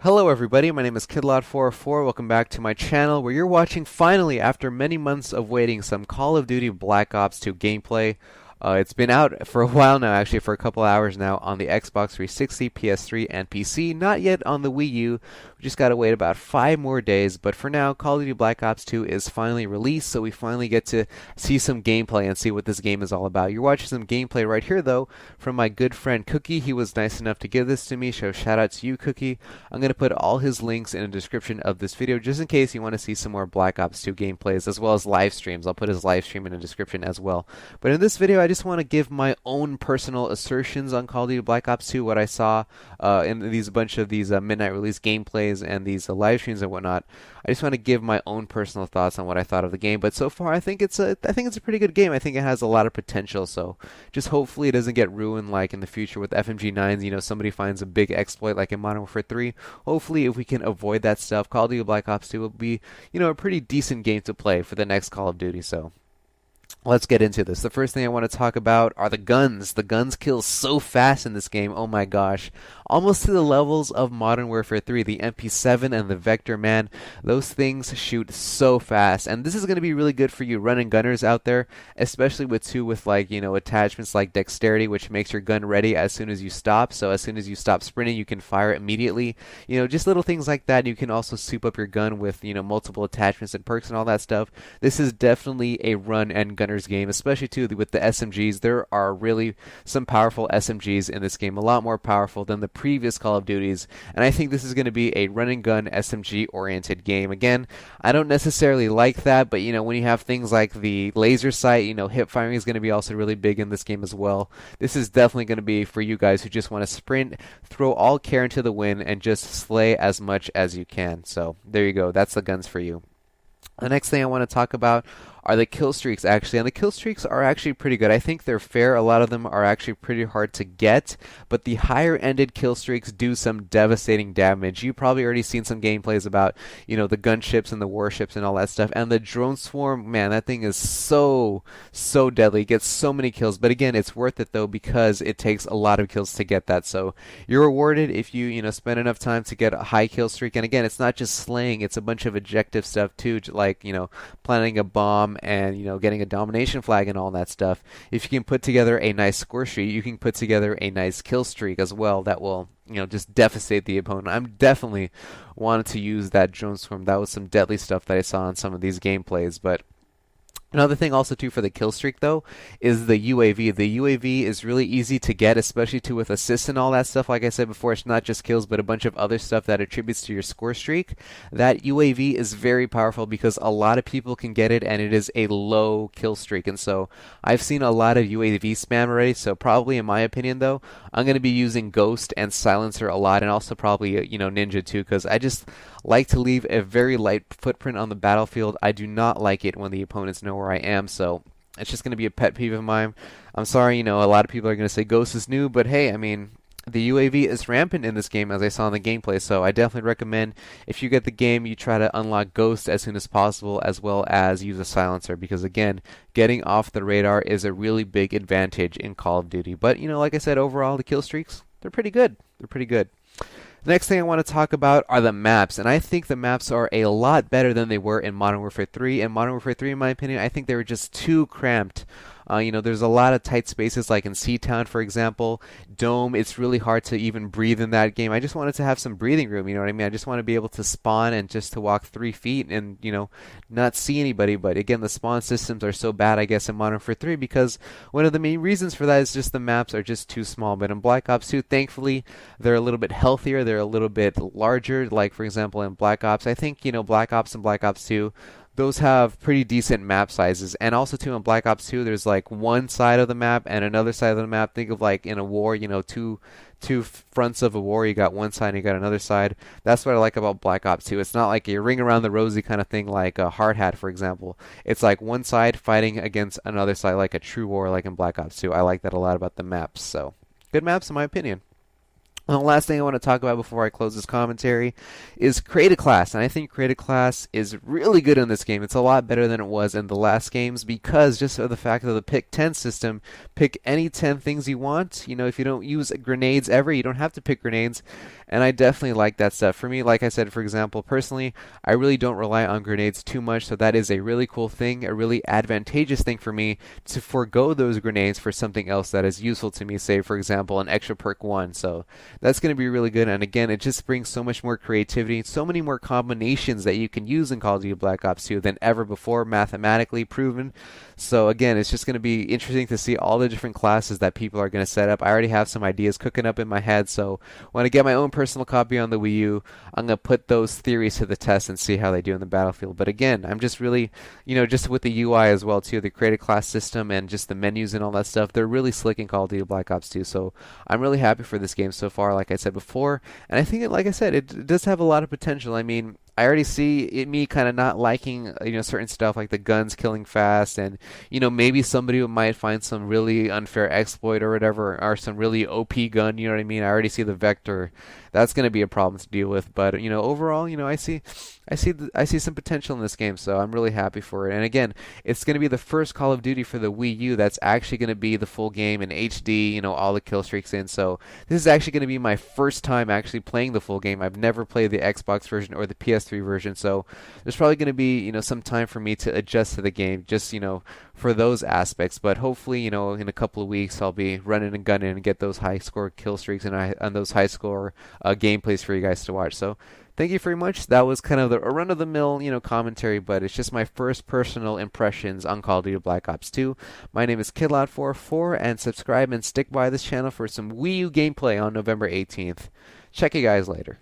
Hello everybody, my name is KidLot404. Welcome back to my channel where you're watching finally after many months of waiting some Call of Duty Black Ops 2 gameplay. It's been out for a while now, actually for a couple hours now on the Xbox 360, PS3, and PC. Not yet on the Wii U. We just gotta wait about 5 more days, but for now, Call of Duty Black Ops 2 is finally released, so we finally get to see some gameplay and see what this game is all about. You're watching some gameplay right here, though, from my good friend Cookie. He was nice enough to give this to me, so shout out to you, Cookie. I'm gonna put all his links in the description of this video, just in case you want to see some more Black Ops 2 gameplays, as well as live streams. I'll put his live stream in the description as well. But in this video, I just want to give my own personal assertions on Call of Duty Black Ops 2, what I saw in a bunch of these midnight release gameplays and these live streams and whatnot. I just want to give my own personal thoughts on what I thought of the game. But so far, I think it's a pretty good game. I think it has a lot of potential. So just hopefully it doesn't get ruined like in the future with FMG9s. You know, somebody finds a big exploit like in Modern Warfare 3. Hopefully, if we can avoid that stuff, Call of Duty Black Ops 2 will be, you know, a pretty decent game to play for the next Call of Duty. So let's get into this. The first thing I want to talk about are the guns. The guns kill so fast in this game. Oh my gosh. Almost to the levels of Modern Warfare 3. The MP7 and the Vector, man. Those things shoot so fast. And this is going to be really good for you running gunners out there, especially with like, you know, attachments like dexterity, which makes your gun ready as soon as you stop. So as soon as you stop sprinting, you can fire immediately. You know, just little things like that. You can also soup up your gun with, you know, multiple attachments and perks and all that stuff. This is definitely a run and gunner game, especially too with the SMGs. There are really some powerful SMGs in this game, a lot more powerful than the previous Call of Duties, and I think this is going to be a run and gun SMG oriented game. Again, I don't necessarily like that, but you know, when you have things like the laser sight, you know, hip firing is going to be also really big in this game as well. This is definitely going to be for you guys who just want to sprint, throw all care into the wind, and just slay as much as you can. So there you go, that's the guns for you. The next thing I want to talk about are the kill streaks, actually, and the kill streaks are actually pretty good. I think they're fair. A lot of them are actually pretty hard to get, but the higher-ended kill streaks do some devastating damage. You've probably already seen some gameplays about, you know, the gunships and the warships and all that stuff, and the drone swarm, man, that thing is so deadly. It gets so many kills, but again, it's worth it, though, because it takes a lot of kills to get that, so you're rewarded if you know, spend enough time to get a high kill streak, and again, it's not just slaying, it's a bunch of objective stuff, too, like, you know, planting a bomb, and you know, getting a domination flag and all that stuff. If you can put together a nice score streak, you can put together a nice kill streak as well that will, you know, just devastate the opponent. I'm definitely wanted to use that drone swarm. That was some deadly stuff that I saw in some of these gameplays. But another thing also too for the kill streak though is the UAV. The UAV is really easy to get, especially too with assists and all that stuff. Like I said before, it's not just kills but a bunch of other stuff that attributes to your score streak. That UAV is very powerful because a lot of people can get it and it is a low kill streak. And so I've seen a lot of UAV spam already, so probably in my opinion though, I'm going to be using Ghost and Silencer a lot, and also probably, you know, Ninja too, because I just like to leave a very light footprint on the battlefield. I do not like it when the opponents know where I am, so it's just going to be a pet peeve of mine. I'm sorry, you know, a lot of people are going to say Ghost is new, but hey, I mean, the UAV is rampant in this game, as I saw in the gameplay, so I definitely recommend if you get the game, you try to unlock Ghost as soon as possible, as well as use a Silencer, because again, getting off the radar is a really big advantage in Call of Duty. But, you know, like I said, overall, the kill streaks, they're pretty good. They're pretty good. The next thing I want to talk about are the maps, and I think the maps are a lot better than they were in Modern Warfare 3. In Modern Warfare 3, in my opinion, I think they were just too cramped. You know, there's a lot of tight spaces, like in Seatown, for example. Dome, it's really hard to even breathe in that game. I just wanted to have some breathing room, you know what I mean? I just want to be able to spawn and just to walk 3 feet and, you know, not see anybody. But again, the spawn systems are so bad, I guess, in Modern Warfare 3 because one of the main reasons for that is just the maps are just too small. But in Black Ops 2, thankfully, they're a little bit healthier. They're a little bit larger. Like, for example, in Black Ops, I think, you know, Black Ops and Black Ops 2, those have pretty decent map sizes. And also too in Black Ops 2, there's like one side of the map and another side of the map. Think of like in a war, you know, two fronts of a war. You got one side and you got another side. That's what I like about Black Ops 2. It's not like a ring around the rosy kind of thing like a hard hat, for example. It's like one side fighting against another side like a true war like in Black Ops 2. I like that a lot about the maps. So good maps in my opinion. And the last thing I want to talk about before I close this commentary is create a class. And I think create a class is really good in this game. It's a lot better than it was in the last games because just of the fact of the pick 10 system, pick any 10 things you want. You know, if you don't use grenades ever, you don't have to pick grenades. And I definitely like that stuff. For me, like I said, for example, personally, I really don't rely on grenades too much. So that is a really cool thing, a really advantageous thing for me to forego those grenades for something else that is useful to me. Say, for example, an extra perk 1. So that's going to be really good. And again, it just brings so much more creativity, so many more combinations that you can use in Call of Duty Black Ops 2 than ever before, mathematically proven. So again, it's just going to be interesting to see all the different classes that people are going to set up. I already have some ideas cooking up in my head, so when I get my own personal copy on the Wii U, I'm going to put those theories to the test and see how they do in the battlefield. But again, I'm just really, just with the UI as well too, the create a class system and just the menus and all that stuff, they're really slick in Call of Duty Black Ops 2. So I'm really happy for this game so far, like I said before. And I think, like I said, it does have a lot of potential. I mean, I already see me kind of not liking, certain stuff like the guns killing fast, and maybe somebody might find some really unfair exploit or whatever, or some really OP gun. You know what I mean? I already see the vector. That's going to be a problem to deal with. But overall, I see some potential in this game, so I'm really happy for it. And again, it's going to be the first Call of Duty for the Wii U that's actually going to be the full game in HD. All the kill streaks in. So this is actually going to be my first time actually playing the full game. I've never played the Xbox version or the PS3 version, so there's probably going to be some time for me to adjust to the game, just for those aspects. But hopefully, in a couple of weeks, I'll be running and gunning and get those high score kill streaks and those high score gameplays for you guys to watch. So thank you very much. That was kind of a run-of-the-mill, commentary, but it's just my first personal impressions on Call of Duty Black Ops 2. My name is KidLoud44, and subscribe and stick by this channel for some Wii U gameplay on November 18th. Check you guys later.